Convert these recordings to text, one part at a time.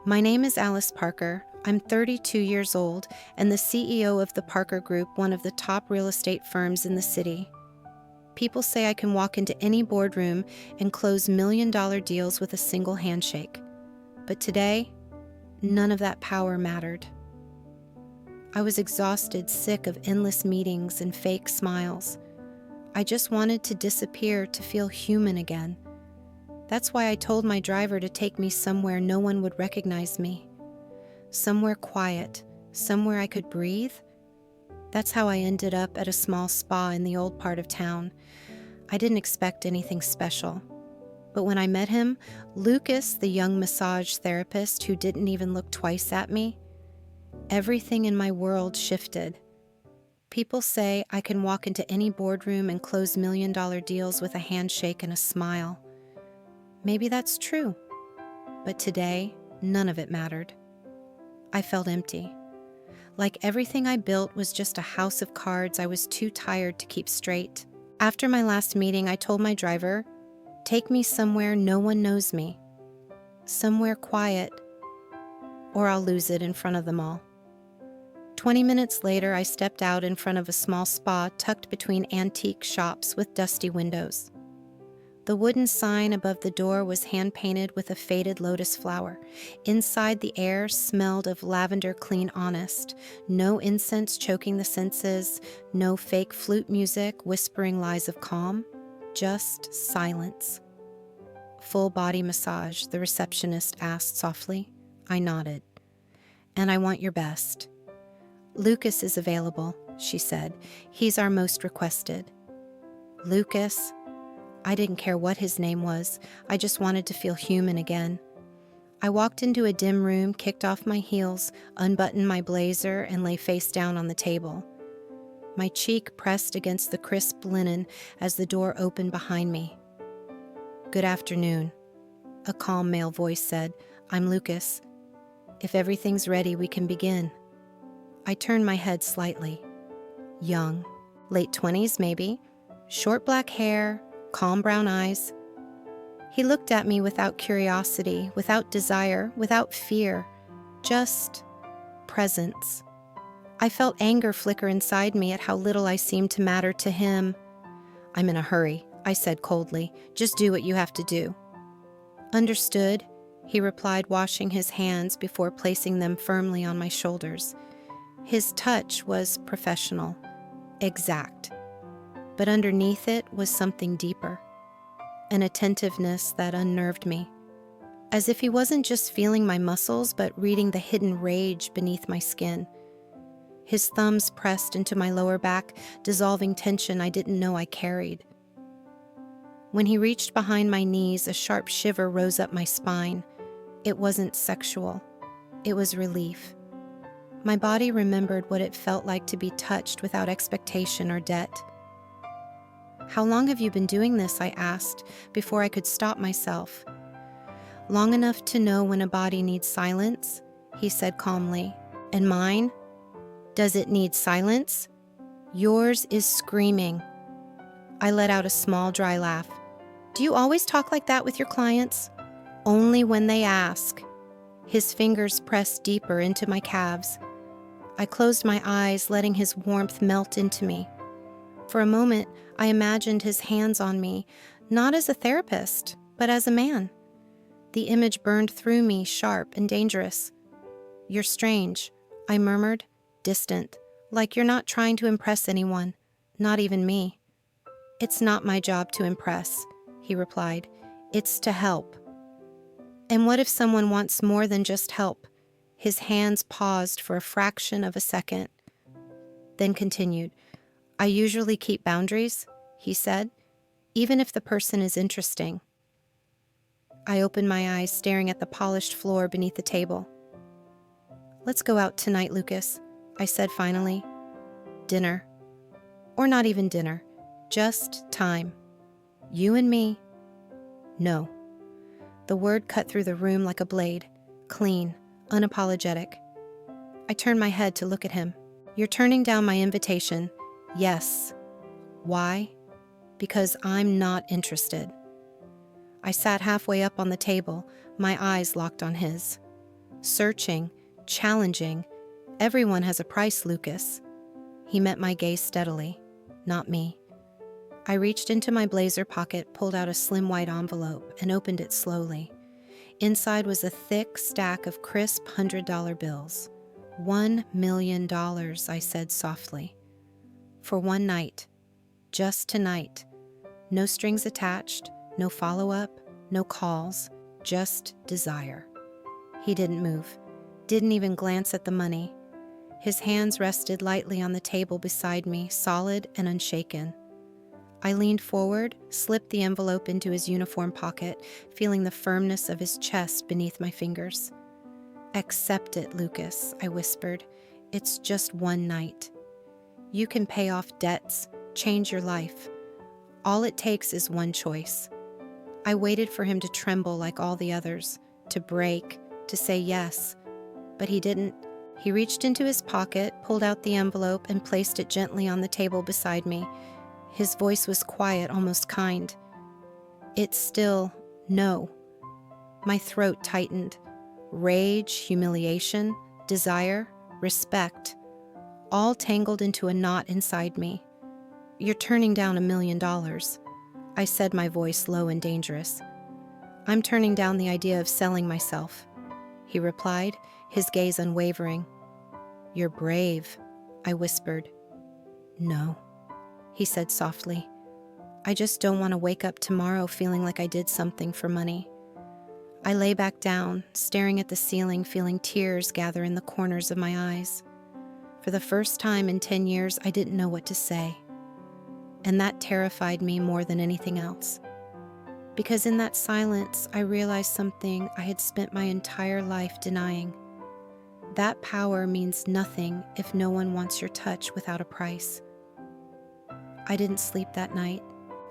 My name is Alice Parker. I'm 32 years old and the CEO of the Parker Group, one of the top real estate firms in the city. People say I can walk into any boardroom and close million-dollar deals with a single handshake. But today, none of that power mattered. I was exhausted, sick of endless meetings and fake smiles. I just wanted to disappear, to feel human again. That's why I told my driver to take me somewhere no one would recognize me. Somewhere quiet, somewhere I could breathe. That's how I ended up at a small spa in the old part of town. I didn't expect anything special. But when I met him, Lucas, the young massage therapist who didn't even look twice at me, everything in my world shifted. People say I can walk into any boardroom and close million-dollar deals with a handshake and a smile. Maybe that's true, but today, none of it mattered. I felt empty. Like everything I built was just a house of cards I was too tired to keep straight. After my last meeting, I told my driver, "Take me somewhere no one knows me. Somewhere quiet, or I'll lose it in front of them all." 20 minutes later, I stepped out in front of a small spa tucked between antique shops with dusty windows. The wooden sign above the door was hand-painted with a faded lotus flower. Inside, the air smelled of lavender clean honest. No incense choking the senses, no fake flute music whispering lies of calm, just silence. "Full body massage," the receptionist asked softly. I nodded. "And I want your best." "Lucas is available," she said. "He's our most requested." Lucas? I didn't care what his name was. I just wanted to feel human again. I walked into a dim room, kicked off my heels, unbuttoned my blazer, and lay face down on the table. My cheek pressed against the crisp linen as the door opened behind me. "Good afternoon," a calm male voice said. "I'm Lucas. If everything's ready, we can begin." I turned my head slightly. Young, late 20s maybe, short black hair, calm brown eyes. He looked at me without curiosity, without desire, without fear, just presence. I felt anger flicker inside me at how little I seemed to matter to him. "I'm in a hurry," I said coldly. "Just do what you have to do." "Understood," he replied, washing his hands before placing them firmly on my shoulders. His touch was professional, exact. But underneath it was something deeper, an attentiveness that unnerved me. As if he wasn't just feeling my muscles, but reading the hidden rage beneath my skin. His thumbs pressed into my lower back, dissolving tension I didn't know I carried. When he reached behind my knees, a sharp shiver rose up my spine. It wasn't sexual. It was relief. My body remembered what it felt like to be touched without expectation or debt. "How long have you been doing this?" I asked, before I could stop myself. "Long enough to know when a body needs silence," he said calmly. "And mine? Does it need silence? Yours is screaming." I let out a small, dry laugh. "Do you always talk like that with your clients?" "Only when they ask." His fingers pressed deeper into my calves. I closed my eyes, letting his warmth melt into me. For a moment, I imagined his hands on me, not as a therapist, but as a man. The image burned through me, sharp and dangerous. "You're strange," I murmured, distant, like you're not trying to impress anyone, not even me. "It's not my job to impress," he replied. "It's to help." "And what if someone wants more than just help?" His hands paused for a fraction of a second, then continued. "I usually keep boundaries," he said, "even if the person is interesting." I opened my eyes, staring at the polished floor beneath the table. "Let's go out tonight, Lucas," I said finally. "Dinner. Or not even dinner. Just time. You and me." "No." The word cut through the room like a blade, clean, unapologetic. I turned my head to look at him. "You're turning down my invitation." "Yes." "Why?" "Because I'm not interested." I sat halfway up on the table, my eyes locked on his. Searching, challenging. Everyone has a price, Lucas. He met my gaze steadily, not me. I reached into my blazer pocket, pulled out a slim white envelope, and opened it slowly. Inside was a thick stack of crisp $100 bills. $1 million, I said softly. For one night. Just tonight. No strings attached, no follow-up, no calls, just desire. He didn't move, didn't even glance at the money. His hands rested lightly on the table beside me, solid and unshaken. I leaned forward, slipped the envelope into his uniform pocket, feeling the firmness of his chest beneath my fingers. "Accept it, Lucas," I whispered. "It's just one night. You can pay off debts, change your life. All it takes is one choice." I waited for him to tremble like all the others, to break, to say yes. But he didn't. He reached into his pocket, pulled out the envelope, and placed it gently on the table beside me. His voice was quiet, almost kind. "It's still no." My throat tightened. Rage, humiliation, desire, respect, all tangled into a knot inside me. "You're turning down $1 million. I said, my voice low and dangerous. "I'm turning down the idea of selling myself," he replied, his gaze unwavering. "You're brave," I whispered. "No," he said softly. "I just don't want to wake up tomorrow feeling like I did something for money." I lay back down, staring at the ceiling, feeling tears gather in the corners of my eyes. For the first time in 10 years, I didn't know what to say. And that terrified me more than anything else. Because in that silence, I realized something I had spent my entire life denying. That power means nothing if no one wants your touch without a price. I didn't sleep that night.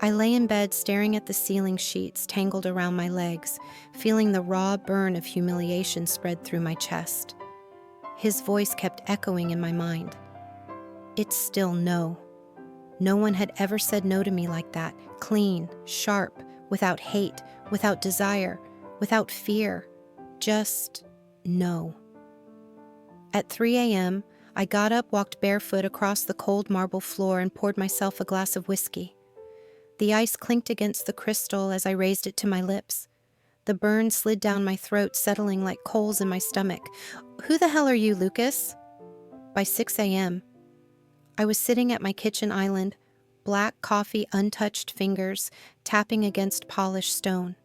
I lay in bed staring at the ceiling sheets tangled around my legs, feeling the raw burn of humiliation spread through my chest. His voice kept echoing in my mind. It's still no. No one had ever said no to me like that, clean, sharp, without hate, without desire, without fear. Just no. At 3 a.m., I got up, walked barefoot across the cold marble floor, and poured myself a glass of whiskey. The ice clinked against the crystal as I raised it to my lips. The burn slid down my throat, settling like coals in my stomach. "Who the hell are you, Lucas?" By 6 a.m., I was sitting at my kitchen island, black coffee, untouched fingers, tapping against polished stone.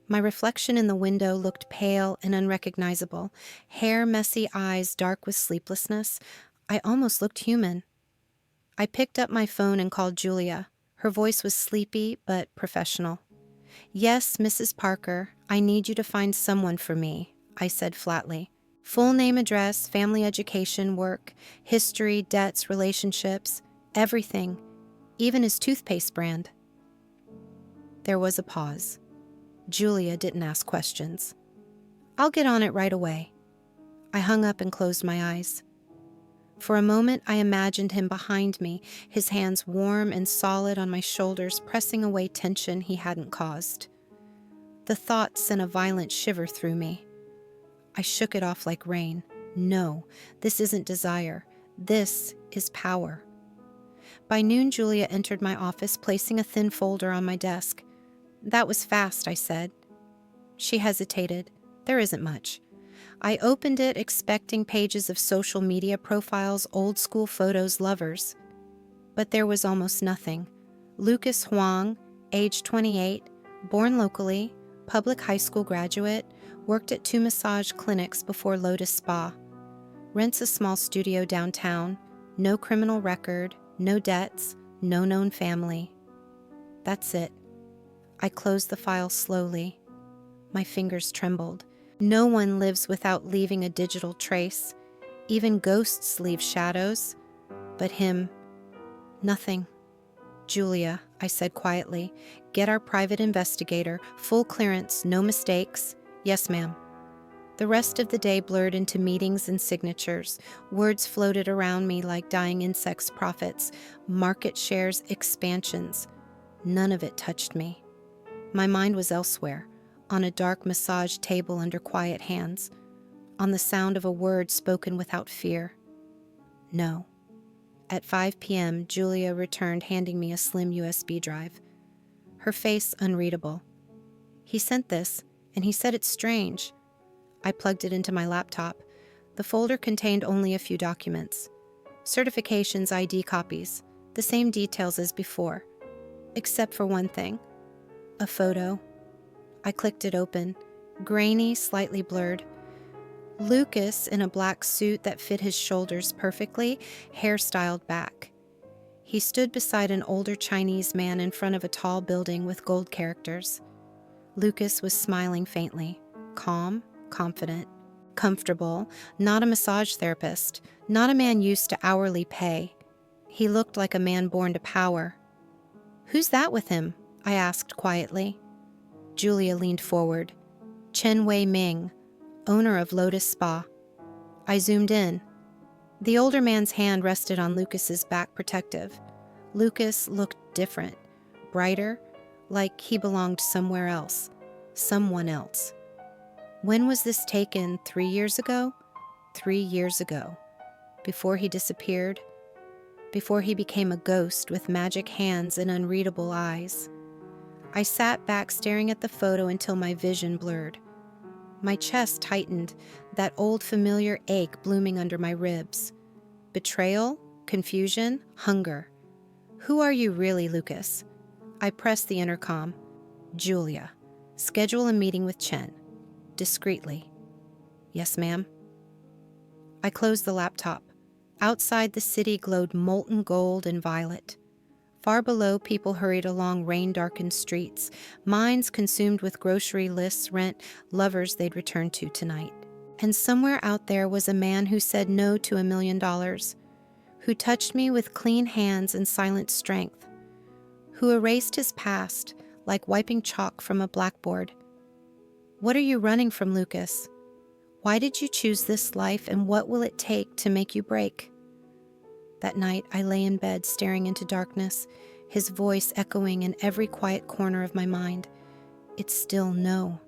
My reflection in the window looked pale and unrecognizable, hair messy, eyes dark with sleeplessness. I almost looked human. I picked up my phone and called Julia. Her voice was sleepy but professional. "Yes, Mrs. Parker, I need you to find someone for me," I said flatly. "Full name, address, family, education, work, history, debts, relationships, everything, even his toothpaste brand." There was a pause. Julia didn't ask questions. "I'll get on it right away." I hung up and closed my eyes. For a moment, I imagined him behind me, his hands warm and solid on my shoulders, pressing away tension he hadn't caused. The thought sent a violent shiver through me. I shook it off like rain. No, this isn't desire. This is power. By noon, Julia entered my office, placing a thin folder on my desk. "That was fast," I said. She hesitated. "There isn't much." I opened it, expecting pages of social media profiles, old school photos, lovers. But there was almost nothing. Lucas Huang, age 28, born locally, public high school graduate, worked at 2 massage clinics before Lotus Spa. Rents a small studio downtown, no criminal record, no debts, no known family. That's it. I closed the file slowly. My fingers trembled. No one lives without leaving a digital trace. Even ghosts leave shadows. But him, nothing. "Julia," I said quietly, "get our private investigator, full clearance, no mistakes." "Yes, ma'am." The rest of the day blurred into meetings and signatures. Words floated around me like dying insects' profits, market shares, expansions. None of it touched me. My mind was elsewhere, on a dark massage table under quiet hands. on the sound of a word spoken without fear. No. At 5 p.m., Julia returned, handing me a slim USB drive. Her face unreadable. He sent this, and he said it's strange. I plugged it into my laptop. The folder contained only a few documents. Certifications, ID copies, the same details as before. Except for one thing. A photo. I clicked it open. Grainy, slightly blurred. Lucas in a black suit that fit his shoulders perfectly, hair styled back. He stood beside an older Chinese man in front of a tall building with gold characters. Lucas was smiling faintly, calm, confident, comfortable, not a massage therapist, not a man used to hourly pay. He looked like a man born to power. "Who's that with him?" I asked quietly. Julia leaned forward. Chen Wei Ming, owner of Lotus Spa. I zoomed in. The older man's hand rested on Lucas's back, protective. Lucas looked different, brighter, like he belonged somewhere else, someone else. When was this taken? 3 years ago? 3 years ago. Before he disappeared? Before he became a ghost with magic hands and unreadable eyes? I sat back staring at the photo until my vision blurred. My chest tightened, that old familiar ache blooming under my ribs. Betrayal, confusion, hunger. Who are you really, Lucas? I pressed the intercom. Julia. Schedule a meeting with Chen. Discreetly. Yes, ma'am. I closed the laptop. Outside, the city glowed molten gold and violet. Far below, people hurried along rain-darkened streets, minds consumed with grocery lists, rent, lovers they'd return to tonight. And somewhere out there was a man who said no to $1 million, who touched me with clean hands and silent strength, who erased his past like wiping chalk from a blackboard. What are you running from, Lucas? Why did you choose this life, and what will it take to make you break? That night, I lay in bed staring into darkness, his voice echoing in every quiet corner of my mind. It's still no.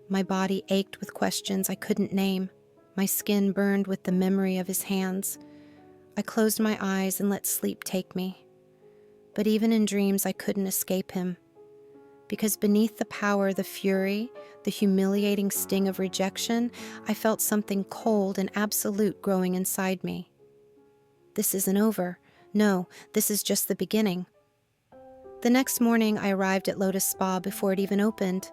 My body ached with questions I couldn't name. My skin burned with the memory of his hands. I closed my eyes and let sleep take me. But even in dreams, I couldn't escape him. Because beneath the power, the fury, the humiliating sting of rejection, I felt something cold and absolute growing inside me. This isn't over. No, this is just the beginning. The next morning, I arrived at Lotus Spa before it even opened.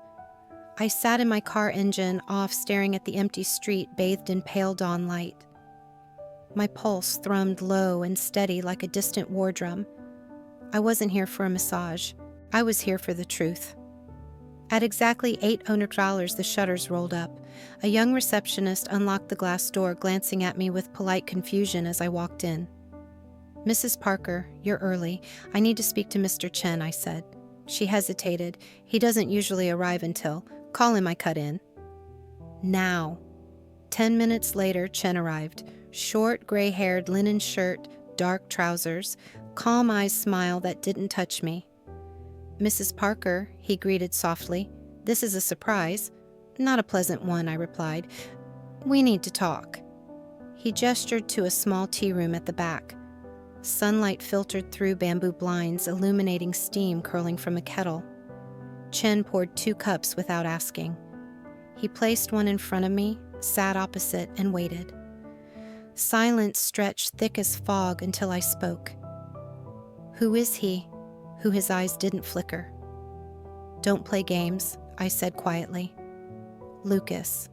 I sat in my car engine off, staring at the empty street bathed in pale dawn light. My pulse thrummed low and steady like a distant war drum. I wasn't here for a massage. I was here for the truth. At exactly $800, the shutters rolled up. A young receptionist unlocked the glass door, glancing at me with polite confusion as I walked in. "Mrs. Parker, you're early. I need to speak to Mr. Chen," I said. She hesitated. "He doesn't usually arrive until. Call him, I cut in." Now. 10 minutes later, Chen arrived. Short, gray-haired, linen shirt, dark trousers, calm eyes, smile that didn't touch me. "Mrs. Parker," he greeted softly. "This is a surprise." "Not a pleasant one," I replied. "We need to talk." He gestured to a small tea room at the back. Sunlight filtered through bamboo blinds, illuminating steam curling from a kettle. Chen poured 2 cups without asking. He placed one in front of me, sat opposite, and waited. Silence stretched thick as fog until I spoke. "Who is he?" Who his eyes didn't flicker. "Don't play games," I said quietly. "Lucas.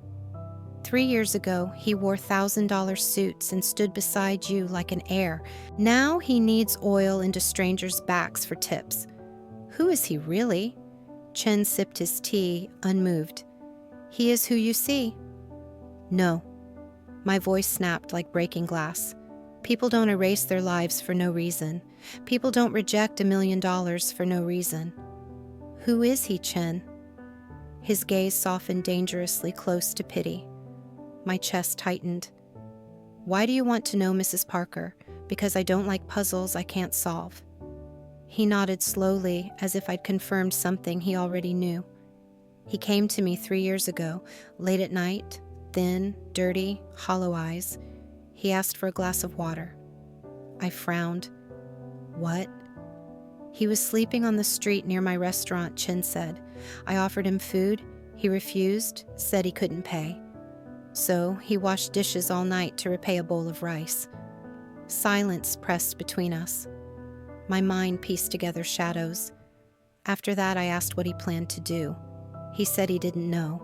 3 years ago, he wore $1,000 suits and stood beside you like an heir. Now he needs oil into strangers' backs for tips. Who is he really?" Chen sipped his tea, unmoved. "He is who you see." "No." My voice snapped like breaking glass. People don't erase their lives for no reason. People don't reject $1 million for no reason. Who is he, Chen? His gaze softened dangerously close to pity. My chest tightened. "Why do you want to know, Mrs. Parker? Because I don't like puzzles I can't solve." He nodded slowly, as if I'd confirmed something he already knew. "He came to me 3 years ago, late at night, thin, dirty, hollow eyes. He asked for a glass of water. I frowned. What? He was sleeping on the street near my restaurant, Chin said. I offered him food. He refused, said he couldn't pay. So he washed dishes all night to repay a bowl of rice. Silence pressed between us. My mind pieced together shadows. After that, I asked what he planned to do. He said he didn't know,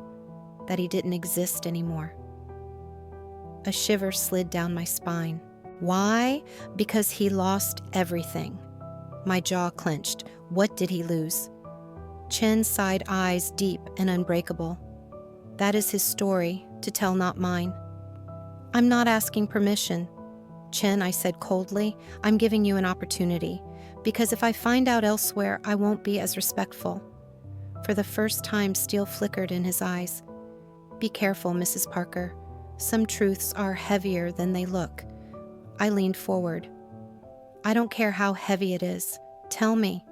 that he didn't exist anymore. A shiver slid down my spine. Why? Because he lost everything. My jaw clenched. What did he lose? Chen's side eyes deep and unbreakable. That is his story, to tell, not mine. I'm not asking permission. Chen, I said coldly, I'm giving you an opportunity, because if I find out elsewhere, I won't be as respectful. For the first time, steel flickered in his eyes. Be careful, Mrs. Parker. Some truths are heavier than they look. I leaned forward. I don't care how heavy it is. Tell me.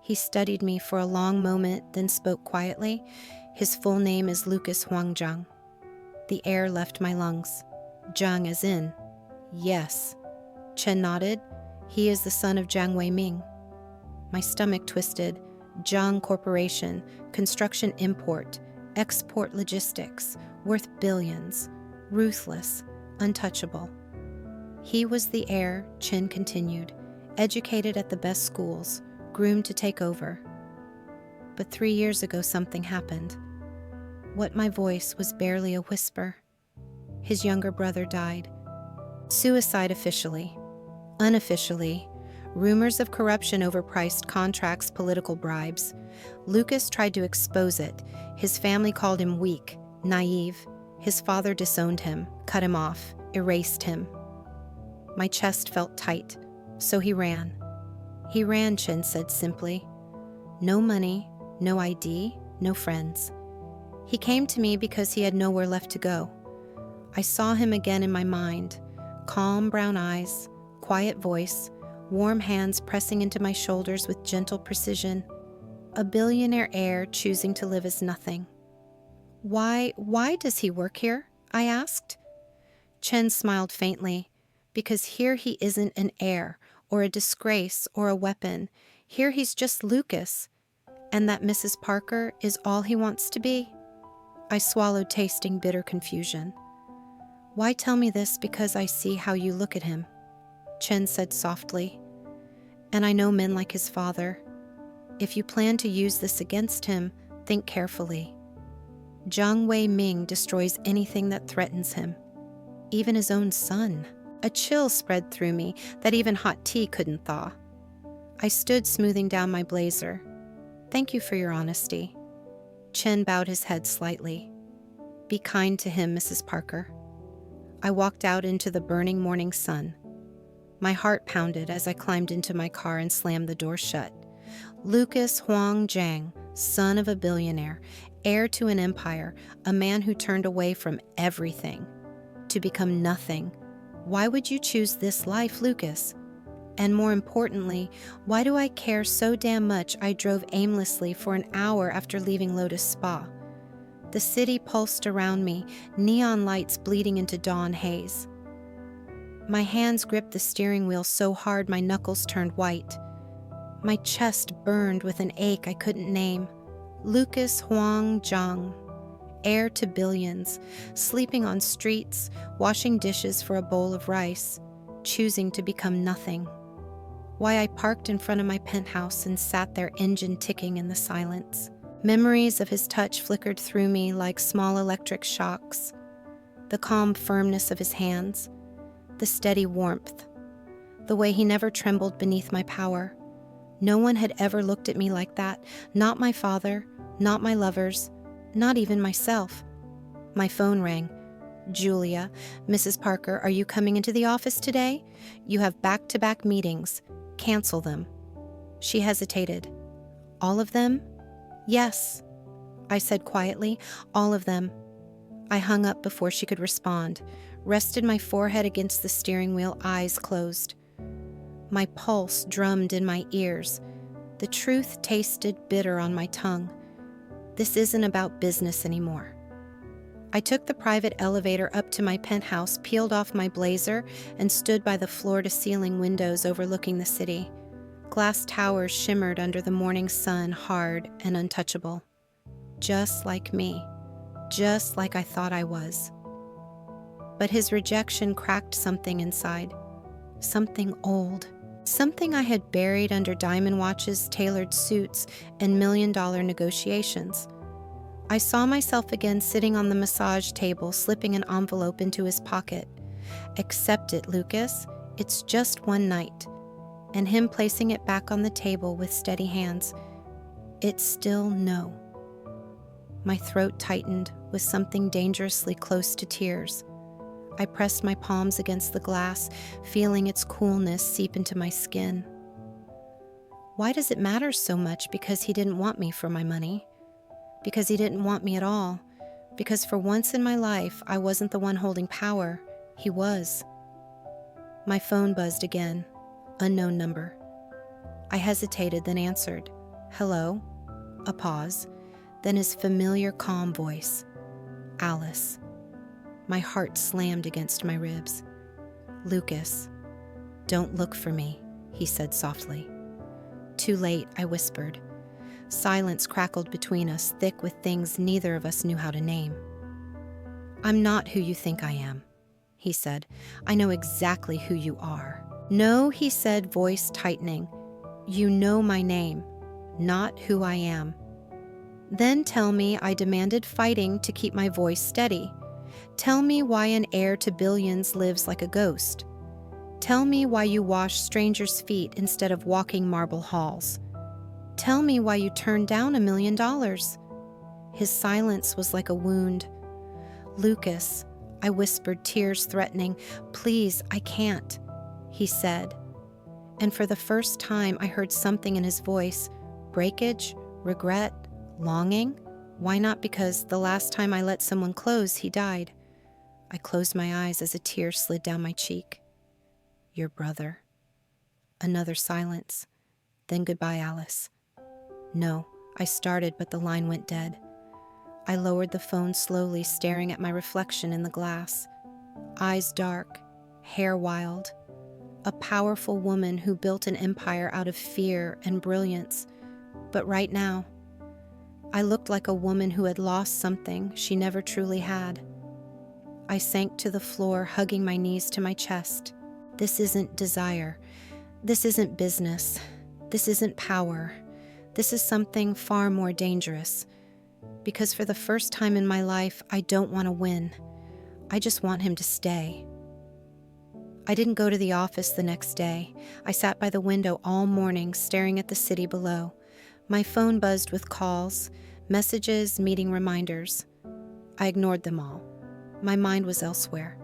He studied me for a long moment, then spoke quietly. His full name is Lucas Huangzhang. The air left my lungs. Zhang as in, yes. Chen nodded. He is the son of Jiang Wei-ming. My stomach twisted. Zhang Corporation, construction import, export logistics, worth billions, ruthless, untouchable. He was the heir, Chen continued, educated at the best schools, groomed to take over. But 3 years ago something happened. What my voice was barely a whisper. His younger brother died. Suicide officially. Unofficially, rumors of corruption, overpriced contracts, political bribes. Lucas tried to expose it. His family called him weak, naive. His father disowned him, cut him off, erased him. My chest felt tight, so he ran. He ran, Chen said simply. No money, no ID, no friends. He came to me because he had nowhere left to go. I saw him again in my mind. Calm brown eyes, quiet voice, warm hands pressing into my shoulders with gentle precision. A billionaire heir choosing to live as nothing. Why does he work here? I asked. Chen smiled faintly. Because here he isn't an heir, or a disgrace, or a weapon. Here he's just Lucas. And that Mrs. Parker is all he wants to be? I swallowed, tasting bitter confusion. Why tell me this? Because I see how you look at him, Chen said softly. And I know men like his father. If you plan to use this against him, think carefully. Jiang Wei-ming destroys anything that threatens him, even his own son. A chill spread through me that even hot tea couldn't thaw. I stood smoothing down my blazer. Thank you for your honesty. Chen bowed his head slightly. Be kind to him, Mrs. Parker. I walked out into the burning morning sun. My heart pounded as I climbed into my car and slammed the door shut. Lucas Huangzhang, son of a billionaire, heir to an empire, a man who turned away from everything to become nothing. Why would you choose this life, Lucas? And more importantly, why do I care so damn much I drove aimlessly for an hour after leaving Lotus Spa? The city pulsed around me, neon lights bleeding into dawn haze. My hands gripped the steering wheel so hard my knuckles turned white. My chest burned with an ache I couldn't name. Lucas Huangzhang, heir to billions, sleeping on streets, washing dishes for a bowl of rice, choosing to become nothing. Why I parked in front of my penthouse and sat there, engine ticking in the silence. Memories of his touch flickered through me like small electric shocks. The calm firmness of his hands, the steady warmth, the way he never trembled beneath my power. No one had ever looked at me like that, not my father, not my lovers, not even myself. My phone rang. Julia, Mrs. Parker, are you coming into the office today? You have back-to-back meetings. Cancel them. She hesitated. All of them? Yes, I said quietly, all of them. I hung up before she could respond, rested my forehead against the steering wheel, eyes closed. My pulse drummed in my ears. The truth tasted bitter on my tongue. This isn't about business anymore. I took the private elevator up to my penthouse, peeled off my blazer, and stood by the floor-to-ceiling windows overlooking the city. Glass towers shimmered under the morning sun, hard and untouchable. Just like me. Just like I thought I was. But his rejection cracked something inside. Something old. Something I had buried under diamond watches, tailored suits, and million-dollar negotiations. I saw myself again sitting on the massage table, slipping an envelope into his pocket. "Accept it, Lucas. It's just one night." And him placing it back on the table with steady hands. It's still no. My throat tightened with something dangerously close to tears. I pressed my palms against the glass, feeling its coolness seep into my skin. Why does it matter so much because he didn't want me for my money? Because he didn't want me at all? Because for once in my life, I wasn't the one holding power. He was. My phone buzzed again. Unknown number. I hesitated, then answered. "Hello?" A pause. Then his familiar, calm voice. "Alice." My heart slammed against my ribs. "Lucas, don't look for me," he said softly. "Too late," I whispered. Silence crackled between us, thick with things neither of us knew how to name. "I'm not who you think I am," he said. "I know exactly who you are." "No," he said, voice tightening. "You know my name, not who I am." "Then tell me," I demanded, fighting to keep my voice steady. "Tell me why an heir to billions lives like a ghost. Tell me why you wash strangers' feet instead of walking marble halls. Tell me why you turned down $1 million. His silence was like a wound. "Lucas," I whispered, tears threatening. "Please, I can't," he said. And for the first time, I heard something in his voice. Breakage, regret, longing. Why not? Because the last time I let someone close, he died. I closed my eyes as a tear slid down my cheek. "Your brother." Another silence. Then "Goodbye, Alice." "No," I started, but the line went dead. I lowered the phone slowly, staring at my reflection in the glass. Eyes dark, hair wild. A powerful woman who built an empire out of fear and brilliance. But right now, I looked like a woman who had lost something she never truly had. I sank to the floor, hugging my knees to my chest. This isn't desire. This isn't business. This isn't power. This is something far more dangerous. Because for the first time in my life, I don't want to win. I just want him to stay. I didn't go to the office the next day. I sat by the window all morning, staring at the city below. My phone buzzed with calls, messages, meeting reminders. I ignored them all. My mind was elsewhere.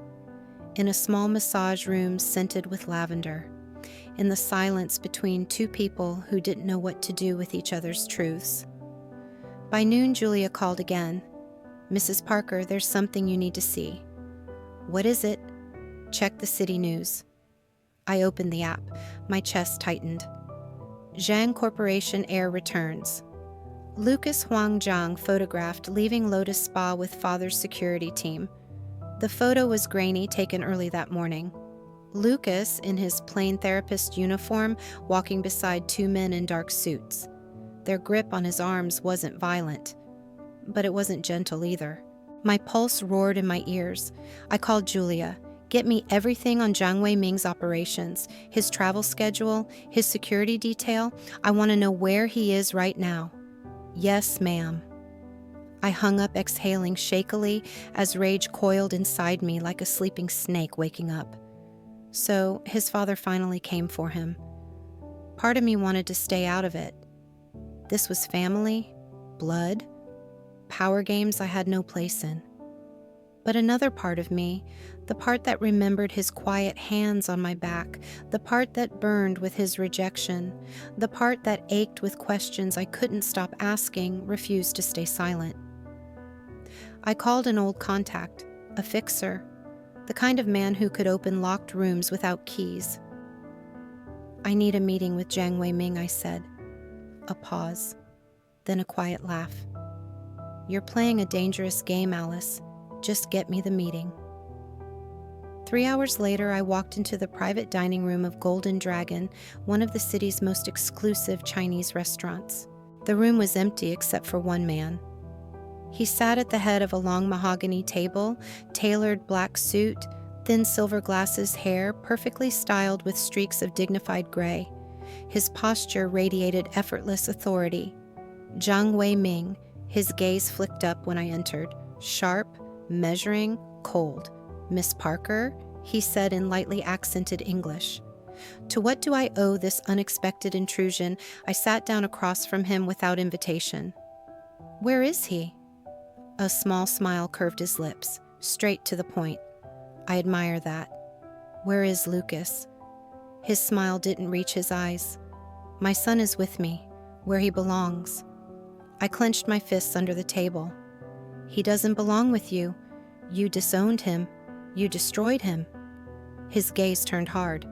In a small massage room scented with lavender. In the silence between two people who didn't know what to do with each other's truths. By noon, Julia called again. "Mrs. Parker, there's something you need to see." "What is it?" "Check the city news." I opened the app. My chest tightened. Zhang Corporation heir returns. Lucas Huang Zhang photographed leaving Lotus Spa with father's security team. The photo was grainy, taken early that morning. Lucas, in his plain therapist uniform, walking beside two men in dark suits. Their grip on his arms wasn't violent, but it wasn't gentle either. My pulse roared in my ears. I called Julia. "Get me everything on Jiang Wei-ming's operations, his travel schedule, his security detail. I want to know where he is right now." "Yes, ma'am." I hung up, exhaling shakily as rage coiled inside me like a sleeping snake waking up. So his father finally came for him. Part of me wanted to stay out of it. This was family, blood, power games I had no place in. But another part of me, the part that remembered his quiet hands on my back, the part that burned with his rejection, the part that ached with questions I couldn't stop asking, refused to stay silent. I called an old contact, a fixer, the kind of man who could open locked rooms without keys. "I need a meeting with Jiang Wei-ming," I said. A pause, then a quiet laugh. "You're playing a dangerous game, Alice. Just get me the meeting. 3 hours later, I walked into the private dining room of Golden Dragon, one of the city's most exclusive Chinese restaurants. The room was empty except for one man. He sat at the head of a long mahogany table, tailored black suit, thin silver glasses, hair perfectly styled with streaks of dignified gray. His posture radiated effortless authority. Zhang Wei Ming, his gaze flicked up when I entered, sharp, measuring, cold. "Miss Parker," he said in lightly accented English. To what do I owe this unexpected intrusion? I sat down across from him without invitation. "Where is he?" A small smile curved his lips, straight to the point. "I admire that. Where is Lucas?" His smile didn't reach his eyes. "My son is with me, where he belongs." I clenched my fists under the table. "He doesn't belong with you. You disowned him. You destroyed him." His gaze turned hard.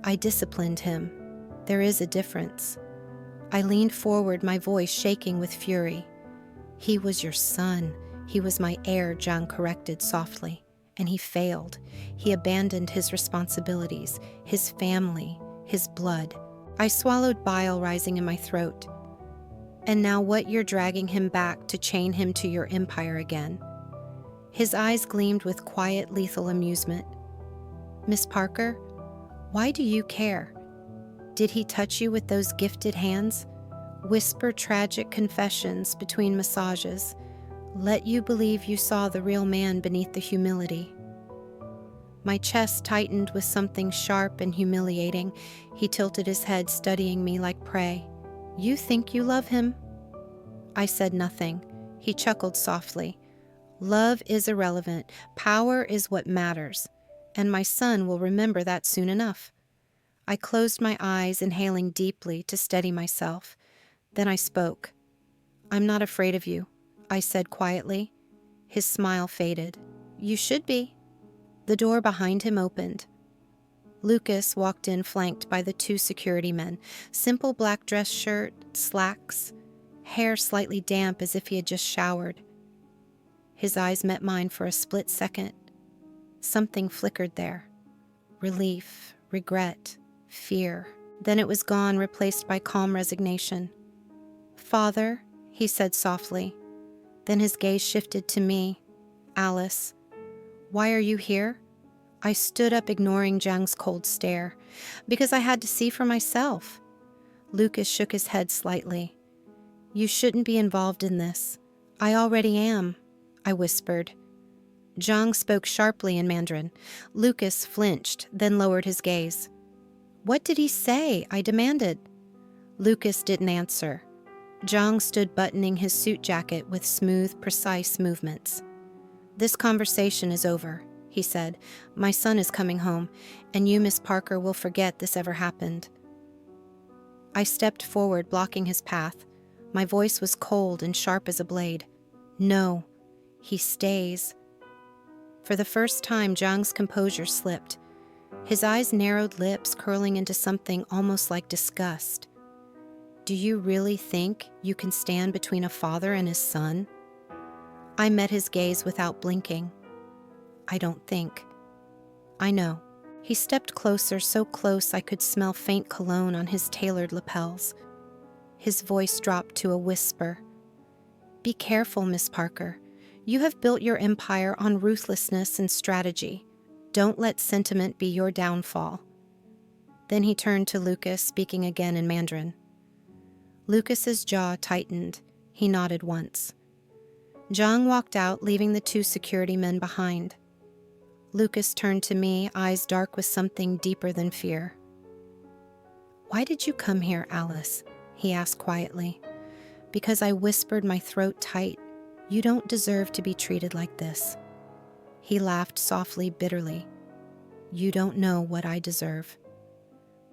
"I disciplined him. There is a difference." I leaned forward, my voice shaking with fury. "He was your son. He was my heir," Zhang corrected softly. "And he failed. He abandoned his responsibilities, his family, his blood." I swallowed bile rising in my throat. "And now what, you're dragging him back to chain him to your empire again?" His eyes gleamed with quiet, lethal amusement. "Miss Parker, why do you care? Did he touch you with those gifted hands? Whisper tragic confessions between massages? Let you believe you saw the real man beneath the humility?" My chest tightened with something sharp and humiliating. He tilted his head, studying me like prey. "You think you love him?" I said nothing. He chuckled softly. "Love is irrelevant. Power is what matters. And my son will remember that soon enough." I closed my eyes, inhaling deeply to steady myself. Then I spoke. "I'm not afraid of you," I said quietly. His smile faded. "You should be." The door behind him opened. Lucas walked in, flanked by the 2 security men. Simple black dress shirt, slacks, hair slightly damp as if he had just showered. His eyes met mine for a split second. Something flickered there. Relief, regret, fear. Then it was gone, replaced by calm resignation. "Father," he said softly. Then his gaze shifted to me. "Alice, why are you here?" I stood up, ignoring Zhang's cold stare. "Because I had to see for myself." Lucas shook his head slightly. "You shouldn't be involved in this." "I already am," I whispered. Zhang spoke sharply in Mandarin. Lucas flinched, then lowered his gaze. "What did he say?" I demanded. Lucas didn't answer. Zhang stood buttoning his suit jacket with smooth, precise movements. "This conversation is over," he said. "My son is coming home, and you, Miss Parker, will forget this ever happened." I stepped forward, blocking his path. My voice was cold and sharp as a blade. "No, he stays." For the first time, Zhang's composure slipped. His eyes narrowed, lips curling into something almost like disgust. "Do you really think you can stand between a father and his son?" I met his gaze without blinking. "I don't think." "I know." He stepped closer, so close I could smell faint cologne on his tailored lapels. His voice dropped to a whisper. "Be careful, Miss Parker. You have built your empire on ruthlessness and strategy. Don't let sentiment be your downfall." Then he turned to Lucas, speaking again in Mandarin. Lucas's jaw tightened. He nodded once. Zhang walked out, leaving the 2 security men behind. Lucas turned to me, eyes dark with something deeper than fear. "Why did you come here, Alice?" he asked quietly. "Because," I whispered, my throat tight. "You don't deserve to be treated like this." He laughed softly, bitterly. "You don't know what I deserve."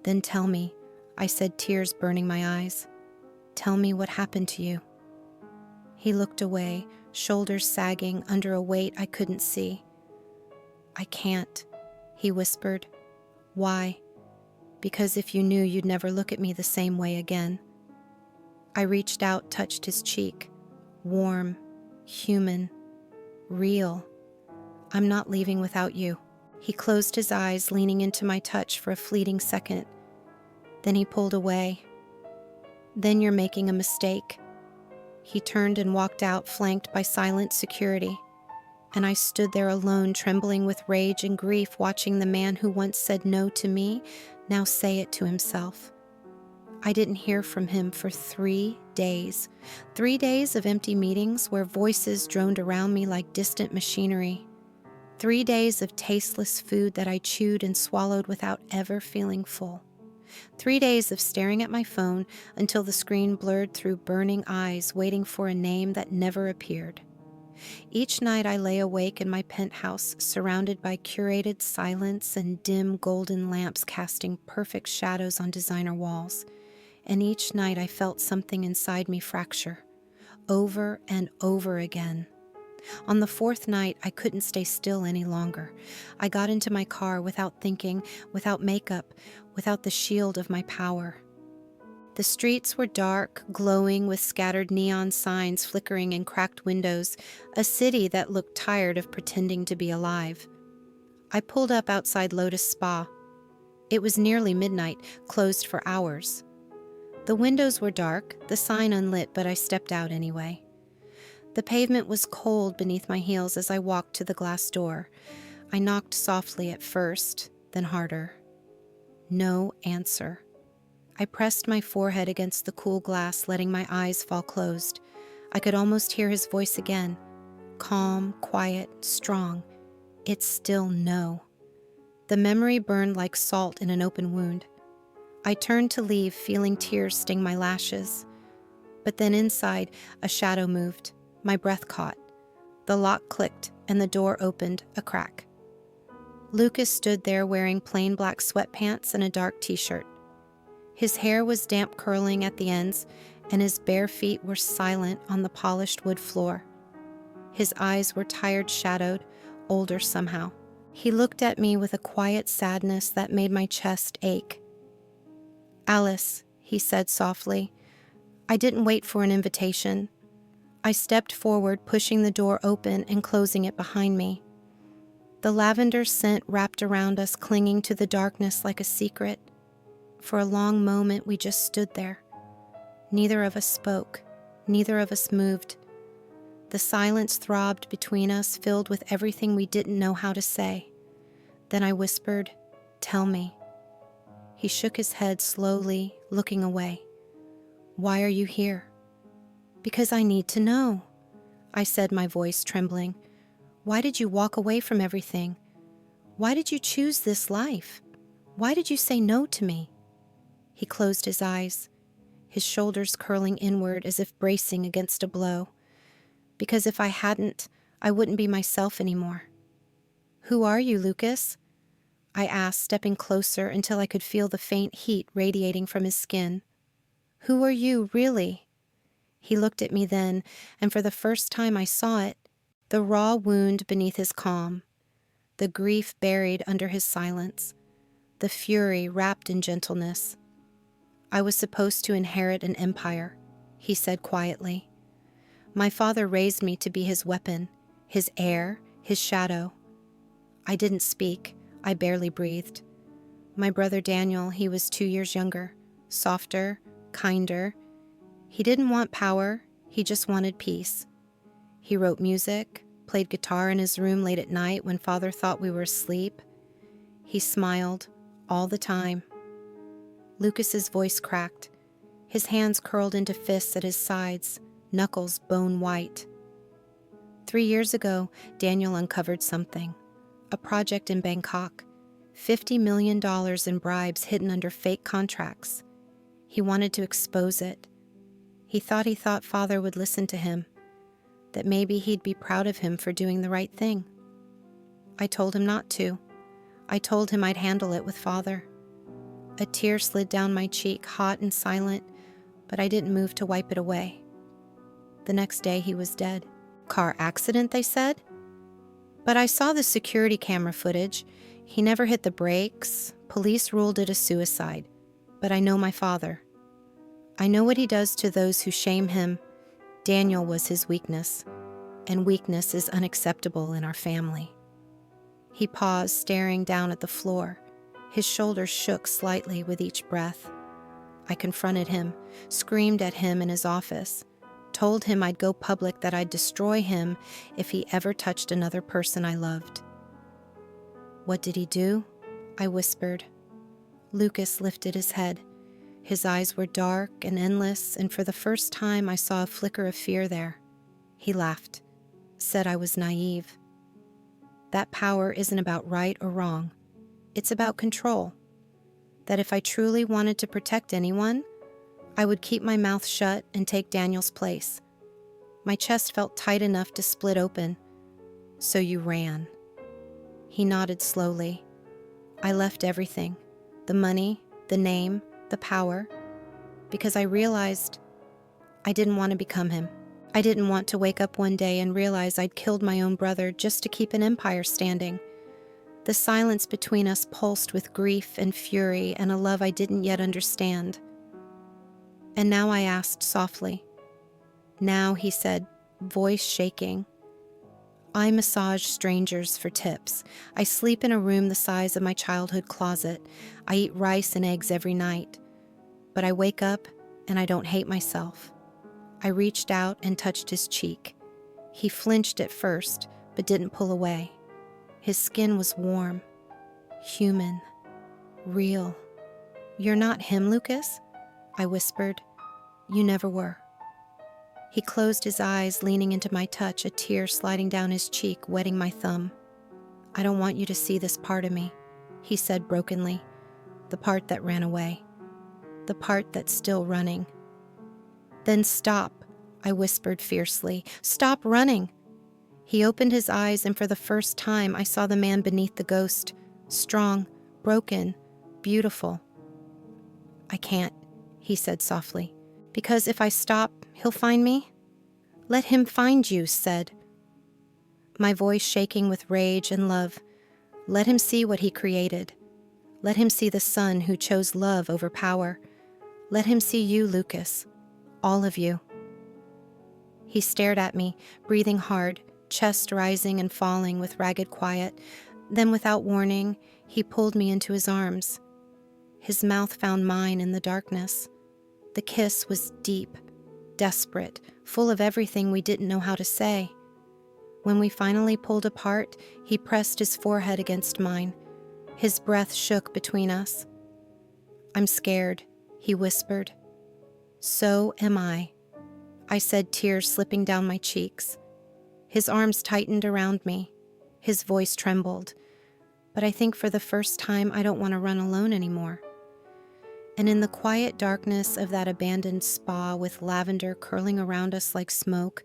"Then tell me," I said, tears burning my eyes. "Tell me what happened to you." He looked away, shoulders sagging under a weight I couldn't see. "I can't," he whispered. "Why?" "Because if you knew, you'd never look at me the same way again." I reached out, touched his cheek. Warm, human, real. I'm not leaving without you." He closed his eyes, leaning into my touch for a fleeting second. Then he pulled away. "Then you're making a mistake." He turned and walked out, flanked by silent security. And I stood there alone, trembling with rage and grief, watching the man who once said no to me now say it to himself. I didn't hear from him for 3 days. 3 days of empty meetings where voices droned around me like distant machinery. 3 days of tasteless food that I chewed and swallowed without ever feeling full. 3 days of staring at my phone until the screen blurred through burning eyes, waiting for a name that never appeared. Each night I lay awake in my penthouse, surrounded by curated silence and dim golden lamps casting perfect shadows on designer walls. And each night I felt something inside me fracture, over and over again. On the 4th night, I couldn't stay still any longer. I got into my car without thinking, without makeup, without the shield of my power. The streets were dark, glowing with scattered neon signs flickering in cracked windows, a city that looked tired of pretending to be alive. I pulled up outside Lotus Spa. It was nearly midnight, closed for hours. The windows were dark, the sign unlit, but I stepped out anyway. The pavement was cold beneath my heels as I walked to the glass door. I knocked softly at first, then harder. No answer. I pressed my forehead against the cool glass, letting my eyes fall closed. I could almost hear his voice again. Calm, quiet, strong. It's still no. The memory burned like salt in an open wound. I turned to leave, feeling tears sting my lashes. But then inside, a shadow moved. My breath caught. The lock clicked, and the door opened a crack. Lucas stood there wearing plain black sweatpants and a dark t-shirt. His hair was damp curling at the ends, and his bare feet were silent on the polished wood floor. His eyes were tired, shadowed, older somehow. He looked at me with a quiet sadness that made my chest ache. "Alice," he said softly, "I didn't wait for an invitation." I stepped forward, pushing the door open and closing it behind me. The lavender scent wrapped around us, clinging to the darkness like a secret. For a long moment, we just stood there. Neither of us spoke. Neither of us moved. The silence throbbed between us, filled with everything we didn't know how to say. Then I whispered, "Tell me." He shook his head slowly, looking away. "Why are you here?" "Because I need to know," I said, my voice trembling. "Why did you walk away from everything? Why did you choose this life? Why did you say no to me?" He closed his eyes, his shoulders curling inward as if bracing against a blow. "Because if I hadn't, I wouldn't be myself anymore." "Who are you, Lucas?" I asked, stepping closer until I could feel the faint heat radiating from his skin. "Who are you, really?" He looked at me then, and for the first time I saw it, the raw wound beneath his calm, the grief buried under his silence, the fury wrapped in gentleness. "I was supposed to inherit an empire," he said quietly. "My father raised me to be his weapon, his heir, his shadow." I didn't speak. I barely breathed. My brother Daniel, he was 2 years younger, softer, kinder. He didn't want power, he just wanted peace. He wrote music, played guitar in his room late at night when Father thought we were asleep. He smiled all the time. Lucas's voice cracked. His hands curled into fists at his sides, knuckles bone white. 3 years ago, Daniel uncovered something. A project in Bangkok. $50 million in bribes hidden under fake contracts. He wanted to expose it. He thought Father would listen to him, that maybe he'd be proud of him for doing the right thing. I told him not to. I told him I'd handle it with Father. A tear slid down my cheek, hot and silent, but I didn't move to wipe it away. The next day he was dead. Car accident, they said? But I saw the security camera footage. He never hit the brakes. Police ruled it a suicide. But I know my father. I know what he does to those who shame him. Daniel was his weakness, and weakness is unacceptable in our family. He paused, staring down at the floor. His shoulders shook slightly with each breath. I confronted him, screamed at him in his office, told him I'd go public, that I'd destroy him if he ever touched another person I loved. "What did he do?" I whispered. Lucas lifted his head. His eyes were dark and endless, and for the first time I saw a flicker of fear there. He laughed, said I was naive. That power isn't about right or wrong. It's about control. That if I truly wanted to protect anyone, I would keep my mouth shut and take Daniel's place. My chest felt tight enough to split open. "So you ran." He nodded slowly. "I left everything. The money, the name, the power. Because I realized I didn't want to become him. I didn't want to wake up one day and realize I'd killed my own brother just to keep an empire standing." The silence between us pulsed with grief and fury and a love I didn't yet understand. "And now," I asked softly. "Now," he said, voice shaking. "I massage strangers for tips. I sleep in a room the size of my childhood closet. I eat rice and eggs every night. But I wake up and I don't hate myself." I reached out and touched his cheek. He flinched at first, but didn't pull away. His skin was warm, human, real. "You're not him, Lucas?" I whispered. "You never were." He closed his eyes, leaning into my touch, a tear sliding down his cheek, wetting my thumb. "I don't want you to see this part of me," he said brokenly. "The part that ran away. The part that's still running." "Then stop," I whispered fiercely. "Stop running." He opened his eyes, and for the first time I saw the man beneath the ghost, strong, broken, beautiful. "I can't," he said softly, "because if I stop, he'll find me." "Let him find you," said, my voice shaking with rage and love. "Let him see what he created. Let him see the son who chose love over power. Let him see you, Lucas. All of you." He stared at me, breathing hard, chest rising and falling with ragged quiet. Then, without warning, he pulled me into his arms. His mouth found mine in the darkness. The kiss was deep, desperate, full of everything we didn't know how to say. When we finally pulled apart, he pressed his forehead against mine. His breath shook between us. "I'm scared," he whispered. "So am I," I said, tears slipping down my cheeks. His arms tightened around me. His voice trembled. "But I think for the first time I don't want to run alone anymore." And in the quiet darkness of that abandoned spa with lavender curling around us like smoke,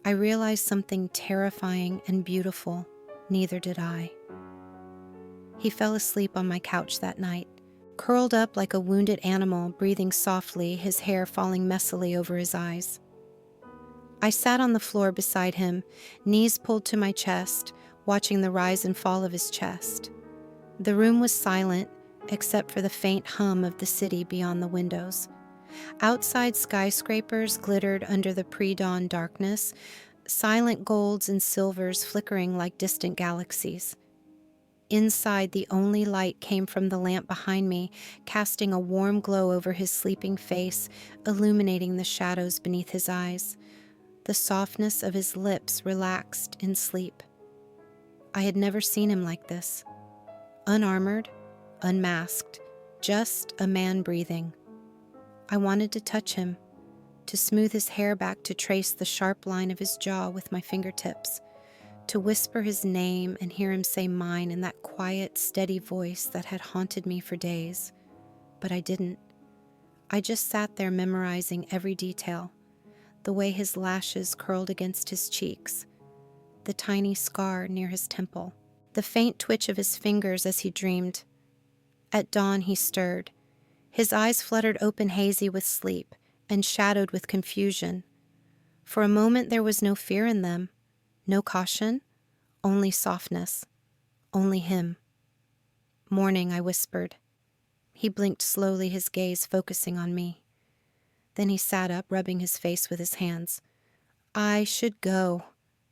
I realized something terrifying and beautiful. Neither did I. He fell asleep on my couch that night, curled up like a wounded animal, breathing softly, his hair falling messily over his eyes. I sat on the floor beside him, knees pulled to my chest, watching the rise and fall of his chest. The room was silent, except for the faint hum of the city beyond the windows. Outside, skyscrapers glittered under the pre-dawn darkness, silent golds and silvers flickering like distant galaxies. Inside, the only light came from the lamp behind me, casting a warm glow over his sleeping face, illuminating the shadows beneath his eyes. The softness of his lips relaxed in sleep. I had never seen him like this. Unarmored, unmasked, just a man breathing. I wanted to touch him, to smooth his hair back, to trace the sharp line of his jaw with my fingertips, to whisper his name and hear him say mine in that quiet, steady voice that had haunted me for days. But I didn't. I just sat there memorizing every detail. The way his lashes curled against his cheeks, the tiny scar near his temple, the faint twitch of his fingers as he dreamed. At dawn he stirred. His eyes fluttered open, hazy with sleep, and shadowed with confusion. For a moment there was no fear in them, no caution, only softness, only him. "Morning," I whispered. He blinked slowly, his gaze focusing on me. Then he sat up, rubbing his face with his hands. "I should go.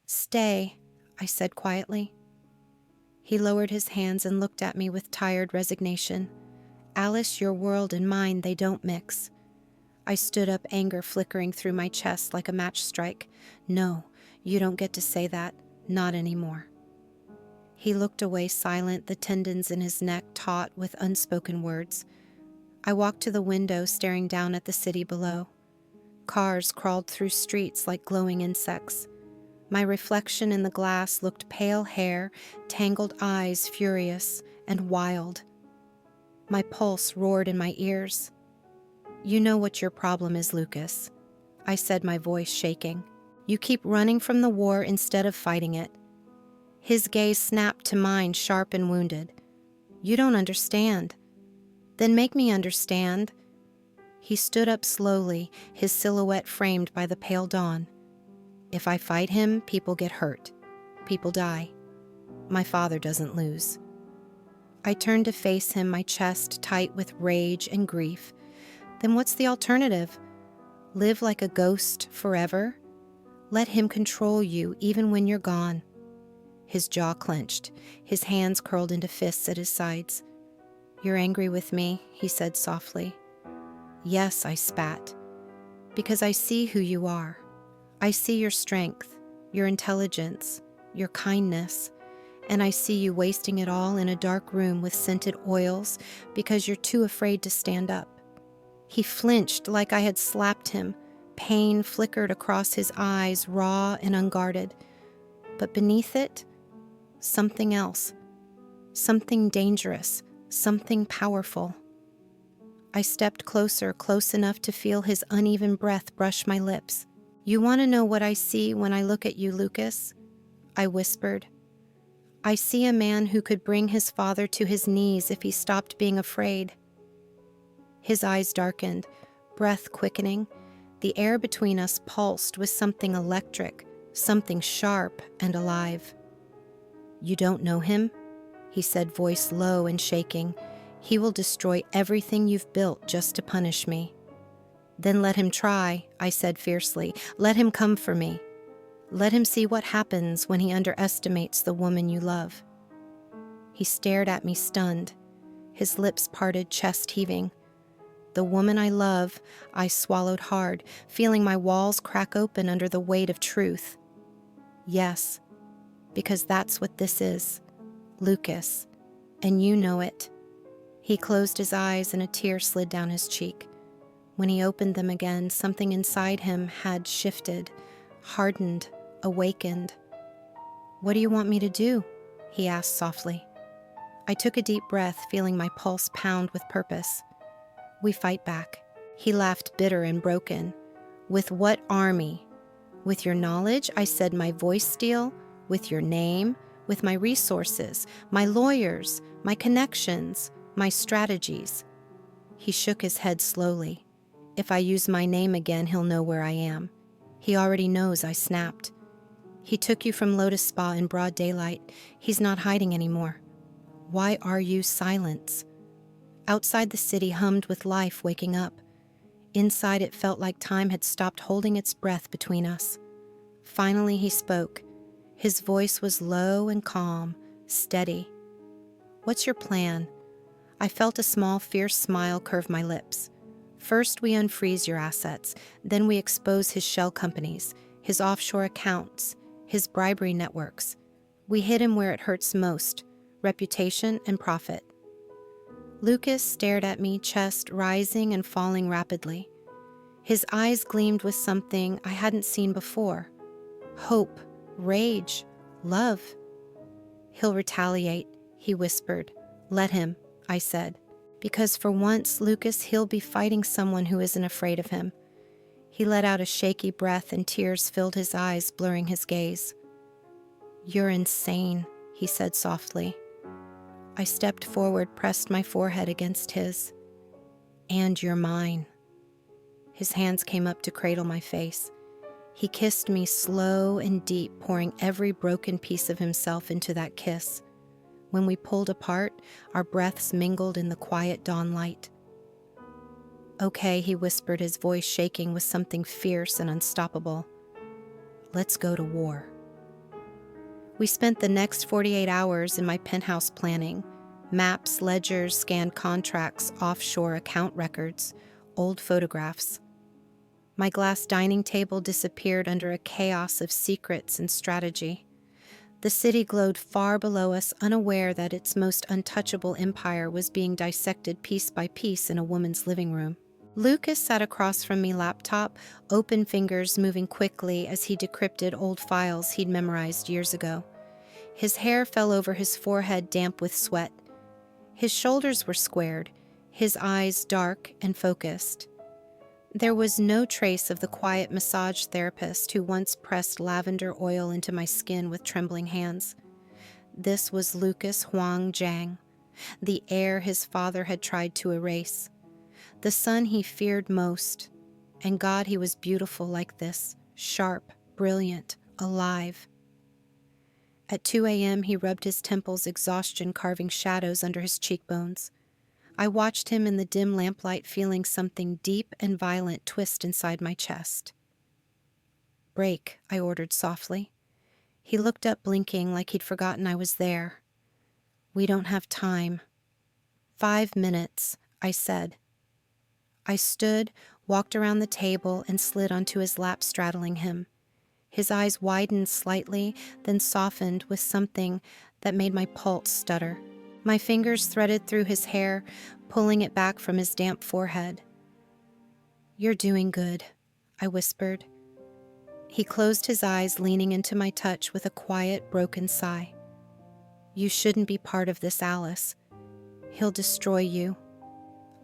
Stay," I said quietly. He lowered his hands and looked at me with tired resignation. Alice, your world and mine, they don't mix. I stood up, anger flickering through my chest like a match strike. No, you don't get to say that. Not anymore. He looked away silent, the tendons in his neck taut with unspoken words. I walked to the window, staring down at the city below. Cars crawled through streets like glowing insects. My reflection in the glass looked pale hair, tangled eyes, furious and wild. My pulse roared in my ears. You know what your problem is, Lucas, I said, my voice shaking. You keep running from the war instead of fighting it. His gaze snapped to mine, sharp and wounded. You don't understand. Then make me understand. He stood up slowly, his silhouette framed by the pale dawn. If I fight him, people get hurt. People die. My father doesn't lose. I turned to face him, my chest tight with rage and grief. Then what's the alternative? Live like a ghost forever? Let him control you even when you're gone. His jaw clenched, his hands curled into fists at his sides. You're angry with me, he said softly. Yes, I spat. Because I see who you are. I see your strength, your intelligence, your kindness, and I see you wasting it all in a dark room with scented oils because you're too afraid to stand up. He flinched like I had slapped him. Pain flickered across his eyes, raw and unguarded. But beneath it, something else. Something dangerous, something powerful. I stepped closer, close enough to feel his uneven breath brush my lips. You want to know what I see when I look at you, Lucas? I whispered. I see a man who could bring his father to his knees if he stopped being afraid. His eyes darkened, breath quickening. The air between us pulsed with something electric, something sharp and alive. You don't know him? He said, voice low and shaking. He will destroy everything you've built just to punish me. Then let him try, I said fiercely. Let him come for me. Let him see what happens when he underestimates the woman you love. He stared at me stunned, his lips parted, chest heaving. The woman I love, I swallowed hard, feeling my walls crack open under the weight of truth. Yes, because that's what this is, Lucas, and you know it. He closed his eyes and a tear slid down his cheek. When he opened them again, something inside him had shifted, hardened, awakened. What do you want me to do? He asked softly. I took a deep breath, feeling my pulse pound with purpose. We fight back. He laughed, bitter and broken. With what army? With your knowledge, I said, my voice steel. With your name, with my resources, my lawyers, my connections, my strategies. He shook his head slowly. If I use my name again, he'll know where I am. He already knows, I snapped. He took you from Lotus Spa in broad daylight. He's not hiding anymore. Why are you silent? Outside the city hummed with life waking up. Inside it felt like time had stopped holding its breath between us. Finally he spoke. His voice was low and calm, steady. What's your plan? I felt a small, fierce smile curve my lips. First we unfreeze your assets, then we expose his shell companies, his offshore accounts, his bribery networks. We hit him where it hurts most, reputation and profit. Lucas stared at me, chest rising and falling rapidly. His eyes gleamed with something I hadn't seen before. Hope, rage, love. He'll retaliate, he whispered. Let him, I said. Because for once, Lucas, he'll be fighting someone who isn't afraid of him. He let out a shaky breath and tears filled his eyes, blurring his gaze. You're insane, he said softly. I stepped forward, pressed my forehead against his. And you're mine. His hands came up to cradle my face. He kissed me slow and deep, pouring every broken piece of himself into that kiss. When we pulled apart, our breaths mingled in the quiet dawn light. Okay, he whispered, his voice shaking with something fierce and unstoppable. Let's go to war. We spent the next 48 hours in my penthouse planning. Maps, ledgers, scanned contracts, offshore account records, old photographs. My glass dining table disappeared under a chaos of secrets and strategy. The city glowed far below us, unaware that its most untouchable empire was being dissected piece by piece in a woman's living room. Lucas sat across from me, laptop, open fingers moving quickly as he decrypted old files he'd memorized years ago. His hair fell over his forehead, damp with sweat. His shoulders were squared, his eyes dark and focused. There was no trace of the quiet massage therapist who once pressed lavender oil into my skin with trembling hands. This was Lucas Huang Zhang, the heir his father had tried to erase, the son he feared most. And God, he was beautiful like this, sharp, brilliant, alive. At 2 a.m., he rubbed his temples, exhaustion carving shadows under his cheekbones. I watched him in the dim lamplight, feeling something deep and violent twist inside my chest. "Break," I ordered softly. He looked up, blinking like he'd forgotten I was there. "We don't have time." 5 minutes, I said. I stood, walked around the table, and slid onto his lap, straddling him. His eyes widened slightly, then softened with something that made my pulse stutter. My fingers threaded through his hair, pulling it back from his damp forehead. "You're doing good," I whispered. He closed his eyes, leaning into my touch with a quiet, broken sigh. "You shouldn't be part of this, Alice. He'll destroy you."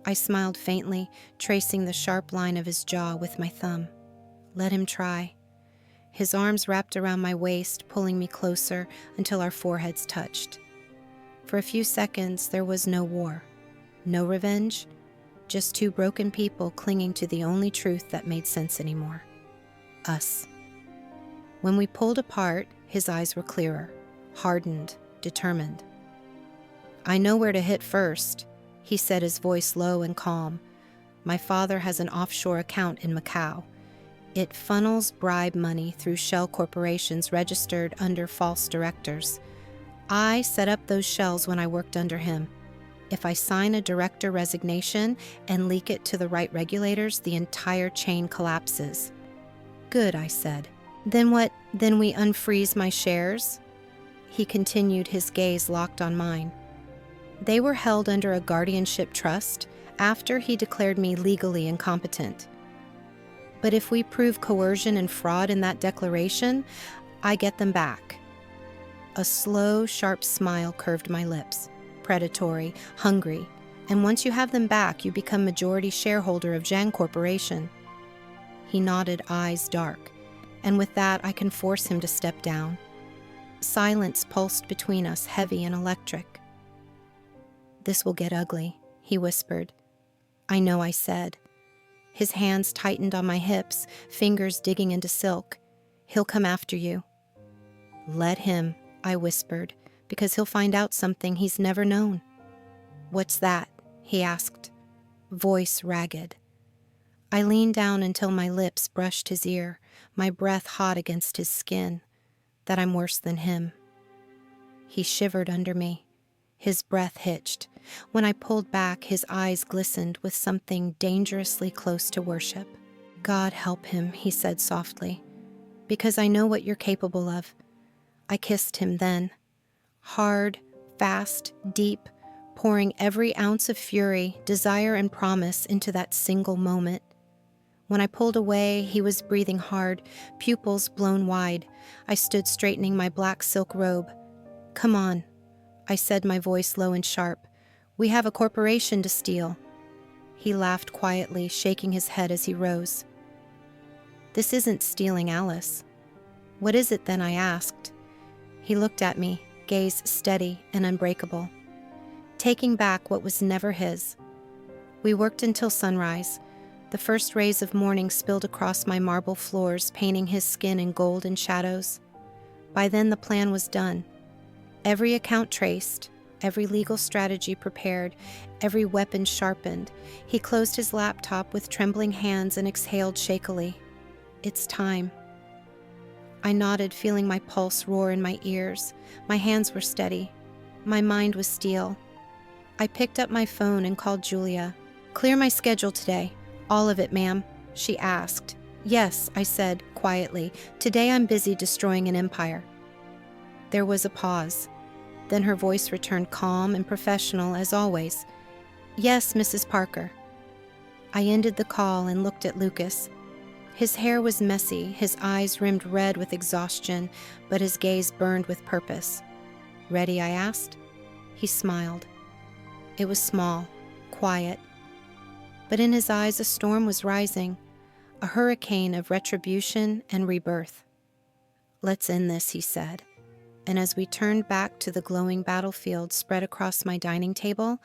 I smiled faintly, tracing the sharp line of his jaw with my thumb. "Let him try." His arms wrapped around my waist, pulling me closer until our foreheads touched. For a few seconds, there was no war, no revenge, just two broken people clinging to the only truth that made sense anymore. Us. When we pulled apart, his eyes were clearer, hardened, determined. "I know where to hit first," he said, his voice low and calm. "My father has an offshore account in Macau. It funnels bribe money through shell corporations registered under false directors. I set up those shells when I worked under him. If I sign a director resignation and leak it to the right regulators, the entire chain collapses." "Good," I said. "Then what? Then we unfreeze my shares?" He continued, his gaze locked on mine. "They were held under a guardianship trust after he declared me legally incompetent. But if we prove coercion and fraud in that declaration, I get them back." A slow, sharp smile curved my lips, predatory, hungry, and once you have them back, you become majority shareholder of Zhang Corporation. He nodded, eyes dark, and with that I can force him to step down. Silence pulsed between us, heavy and electric. "This will get ugly," he whispered. "I know," I said. His hands tightened on my hips, fingers digging into silk. "He'll come after you." "Let him," I whispered, "because he'll find out something he's never known." "What's that?" he asked, voice ragged. I leaned down until my lips brushed his ear, my breath hot against his skin. "That I'm worse than him." He shivered under me. His breath hitched. When I pulled back, his eyes glistened with something dangerously close to worship. "God help him," he said softly, "because I know what you're capable of." I kissed him then. Hard, fast, deep, pouring every ounce of fury, desire, and promise into that single moment. When I pulled away, he was breathing hard, pupils blown wide. I stood straightening my black silk robe. "Come on," I said, my voice low and sharp. "We have a corporation to steal." He laughed quietly, shaking his head as he rose. "This isn't stealing, Alice." "What is it then?" I asked. He looked at me, gaze steady and unbreakable. "Taking back what was never his." We worked until sunrise. The first rays of morning spilled across my marble floors, painting his skin in gold and shadows. By then the plan was done. Every account traced, every legal strategy prepared, every weapon sharpened. He closed his laptop with trembling hands and exhaled shakily. "It's time." I nodded, feeling my pulse roar in my ears. My hands were steady. My mind was steel. I picked up my phone and called Julia. "Clear my schedule today." "All of it, ma'am?" she asked. "Yes," I said quietly. "Today I'm busy destroying an empire." There was a pause. Then her voice returned calm and professional as always. "Yes, Mrs. Parker." I ended the call and looked at Lucas. His hair was messy, his eyes rimmed red with exhaustion, but his gaze burned with purpose. "Ready?" I asked. He smiled. It was small, quiet, but in his eyes a storm was rising, a hurricane of retribution and rebirth. "Let's end this," he said. And as we turned back to the glowing battlefield spread across my dining table,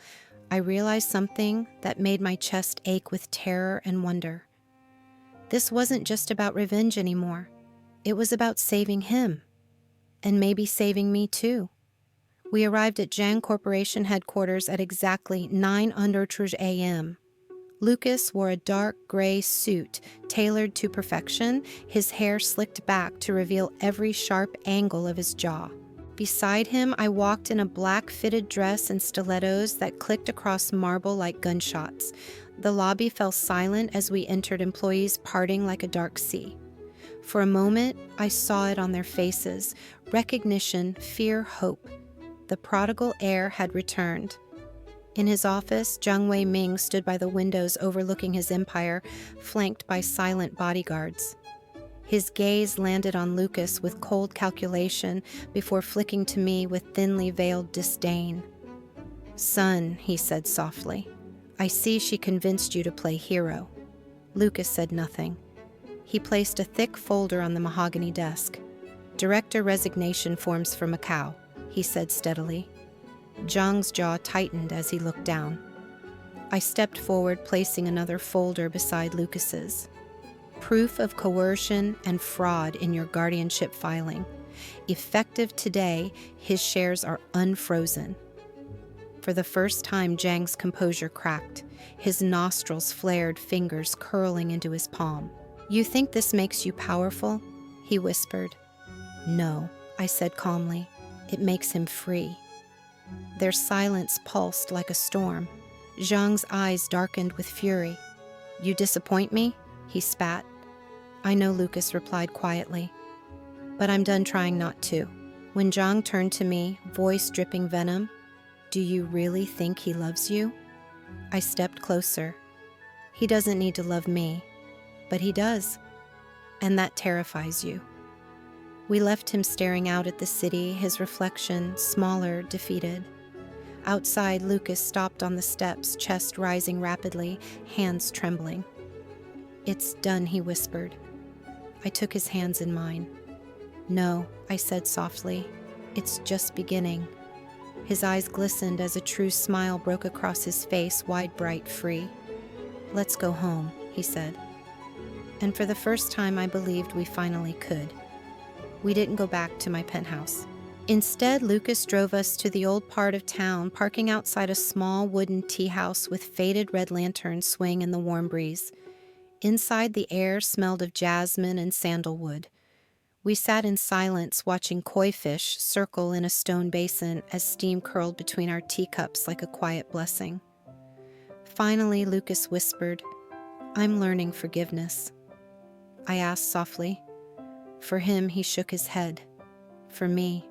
I realized something that made my chest ache with terror and wonder. This wasn't just about revenge anymore. It was about saving him, and maybe saving me too. We arrived at Jang Corporation headquarters at exactly 9:00 a.m. Lucas wore a dark gray suit tailored to perfection, his hair slicked back to reveal every sharp angle of his jaw. Beside him, I walked in a black fitted dress and stilettos that clicked across marble like gunshots. The lobby fell silent as we entered, employees parting like a dark sea. For a moment, I saw it on their faces: recognition, fear, hope. The prodigal heir had returned. In his office, Jung Wei Ming stood by the windows overlooking his empire, flanked by silent bodyguards. His gaze landed on Lucas with cold calculation before flicking to me with thinly veiled disdain. "Son," he said softly, "I see she convinced you to play hero." Lucas said nothing. He placed a thick folder on the mahogany desk. "Director resignation forms for Macau," he said steadily. Zhang's jaw tightened as he looked down. I stepped forward, placing another folder beside Lucas's. "Proof of coercion and fraud in your guardianship filing. Effective today, his shares are unfrozen." For the first time, Zhang's composure cracked. His nostrils flared, fingers curling into his palm. "You think this makes you powerful?" he whispered. "No," I said calmly. "It makes him free." Their silence pulsed like a storm. Zhang's eyes darkened with fury. "You disappoint me?" he spat. "I know," Lucas replied quietly, "but I'm done trying not to." When Zhang turned to me, voice dripping venom, "Do you really think he loves you?" I stepped closer. "He doesn't need to love me, but he does. And that terrifies you." We left him staring out at the city, his reflection, smaller, defeated. Outside, Lucas stopped on the steps, chest rising rapidly, hands trembling. "It's done," he whispered. I took his hands in mine. "No," I said softly. "It's just beginning." His eyes glistened as a true smile broke across his face, wide, bright, free. "Let's go home," he said. And for the first time, I believed we finally could. We didn't go back to my penthouse. Instead, Lucas drove us to the old part of town, parking outside a small wooden tea house with faded red lanterns swaying in the warm breeze. Inside, the air smelled of jasmine and sandalwood. We sat in silence, watching koi fish circle in a stone basin as steam curled between our teacups like a quiet blessing. Finally, Lucas whispered, "I'm learning forgiveness." I asked softly. For him, he shook his head. For me.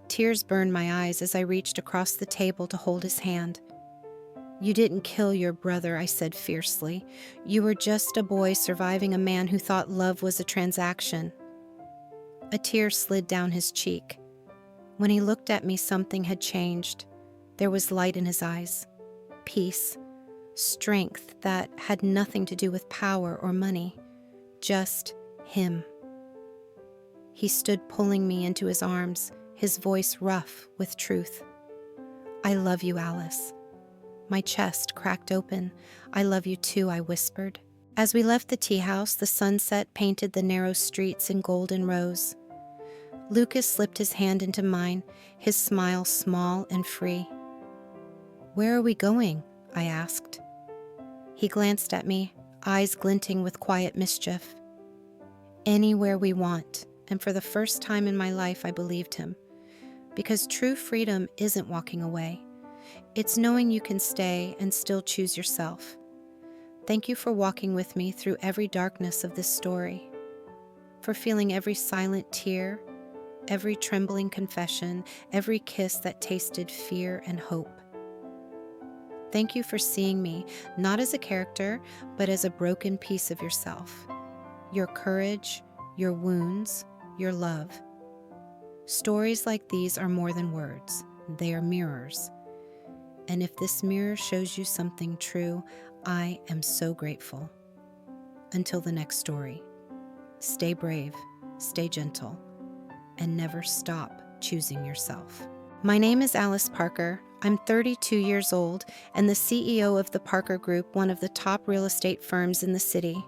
Tears burned my eyes as I reached across the table to hold his hand. "You didn't kill your brother," I said fiercely. "You were just a boy surviving a man who thought love was a transaction." A tear slid down his cheek. When he looked at me, something had changed. There was light in his eyes. Peace. Strength that had nothing to do with power or money. Just him. He stood pulling me into his arms, his voice rough with truth. "I love you, Alice." My chest cracked open. "I love you too," I whispered. As we left the tea house, the sunset painted the narrow streets in golden rose. Lucas slipped his hand into mine, his smile small and free. "Where are we going?" I asked. He glanced at me, eyes glinting with quiet mischief. anywhere we want. And for the first time in my life, I believed him. Because true freedom isn't walking away. It's knowing you can stay and still choose yourself. Thank you for walking with me through every darkness of this story, for feeling every silent tear, every trembling confession, every kiss that tasted fear and hope. Thank you for seeing me, not as a character, but as a broken piece of yourself. Your courage, your wounds, your love. Stories like these are more than words. They are mirrors. And if this mirror shows you something true, I am so grateful. Until the next story, stay brave, stay gentle, and never stop choosing yourself. My name is Alice Parker. I'm 32 years old and the CEO of the Parker Group, one of the top real estate firms in the city.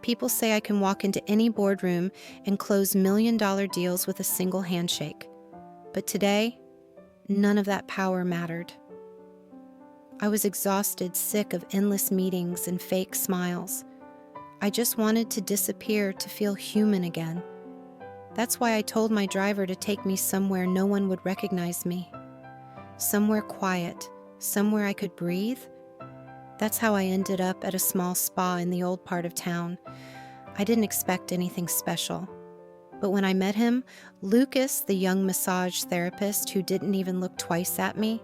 People say I can walk into any boardroom and close million-dollar deals with a single handshake. But today, none of that power mattered. I was exhausted, sick of endless meetings and fake smiles. I just wanted to disappear, to feel human again. That's why I told my driver to take me somewhere no one would recognize me. Somewhere quiet, somewhere I could breathe. That's how I ended up at a small spa in the old part of town. I didn't expect anything special. But when I met him, Lucas, the young massage therapist who didn't even look twice at me,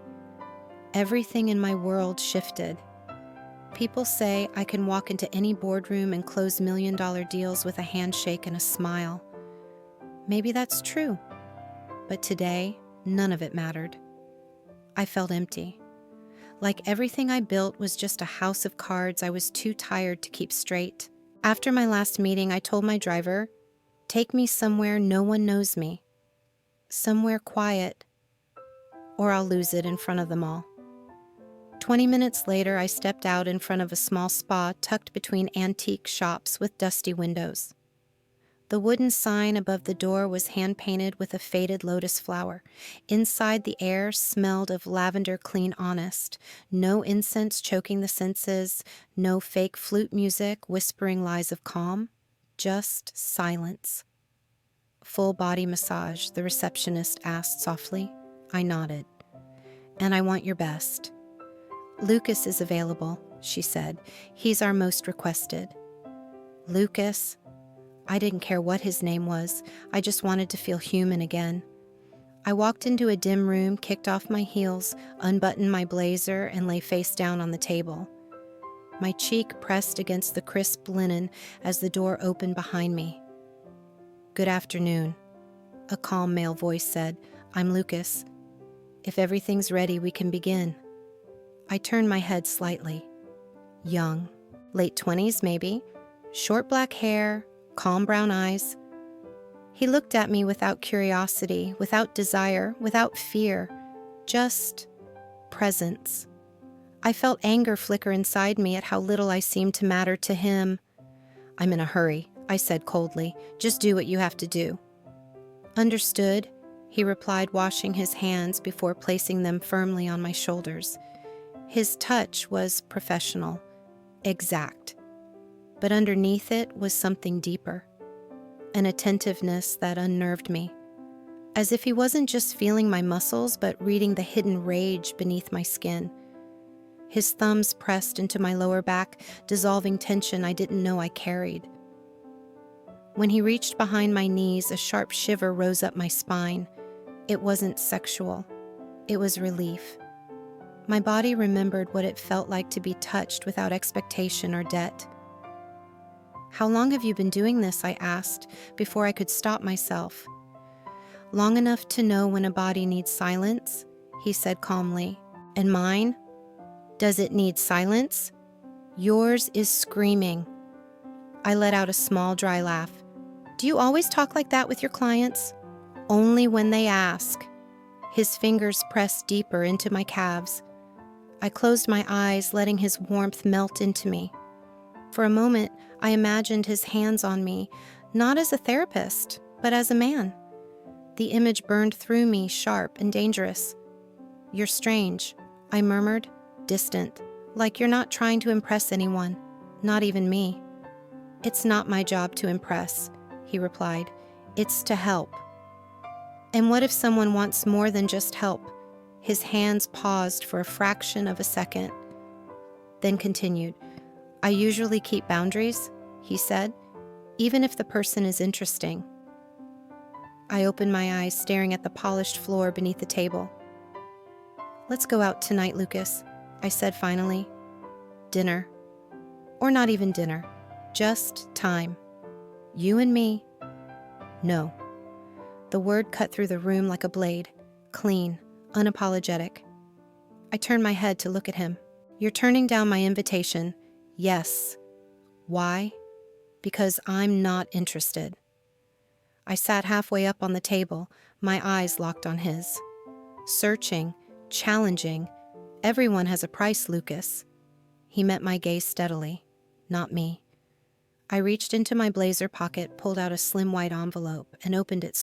everything in my world shifted. People say I can walk into any boardroom and close million-dollar deals with a handshake and a smile. Maybe that's true. But today, none of it mattered. I felt empty. Like everything I built was just a house of cards I was too tired to keep straight. After my last meeting, I told my driver, "Take me somewhere no one knows me. Somewhere quiet, or I'll lose it in front of them all." 20 minutes later, I stepped out in front of a small spa tucked between antique shops with dusty windows. The wooden sign above the door was hand-painted with a faded lotus flower. Inside, the air smelled of lavender clean honest. No incense choking the senses, no fake flute music whispering lies of calm, just silence. "Full body massage," the receptionist asked softly. I nodded. "And I want your best." "Lucas is available," she said. "He's our most requested." Lucas? I didn't care what his name was. I just wanted to feel human again. I walked into a dim room, kicked off my heels, unbuttoned my blazer, and lay face down on the table. My cheek pressed against the crisp linen as the door opened behind me. "Good afternoon," a calm male voice said. "I'm Lucas. If everything's ready, we can begin." I turned my head slightly. Young, late 20s maybe, short black hair, calm brown eyes. He looked at me without curiosity, without desire, without fear, just presence. I felt anger flicker inside me at how little I seemed to matter to him. "I'm in a hurry," I said coldly. "Just do what you have to do." "Understood," he replied, washing his hands before placing them firmly on my shoulders. His touch was professional, exact. But underneath it was something deeper, an attentiveness that unnerved me, as if he wasn't just feeling my muscles, but reading the hidden rage beneath my skin. His thumbs pressed into my lower back, dissolving tension I didn't know I carried. When he reached behind my knees, a sharp shiver rose up my spine. It wasn't sexual. It was relief. My body remembered what it felt like to be touched without expectation or debt. "How long have you been doing this?" I asked, before I could stop myself. "Long enough to know when a body needs silence," he said calmly. "And mine? Does it need silence? Yours is screaming." I let out a small, dry laugh. "Do you always talk like that with your clients?" "Only when they ask." His fingers pressed deeper into my calves. I closed my eyes, letting his warmth melt into me. For a moment, I imagined his hands on me, not as a therapist, but as a man. The image burned through me, sharp and dangerous. "You're strange," I murmured, distant, like you're not trying to impress anyone, not even me. "It's not my job to impress. he replied. It's to help. And what if someone wants more than just help? His hands paused for a fraction of a second, then continued. I usually keep boundaries, he said, even if the person is interesting. I opened my eyes, staring at the polished floor beneath the table. Let's go out tonight, Lucas, I said finally. Dinner. Or not even dinner. Just time. You and me. No. The word cut through the room like a blade. Clean. Unapologetic. I turned my head to look at him. You're turning down my invitation. Yes. Why? Because I'm not interested. I sat halfway up on the table, my eyes locked on his. Searching, challenging. Everyone has a price, Lucas. He met my gaze steadily, not me. I reached into my blazer pocket, pulled out a slim white envelope, and opened it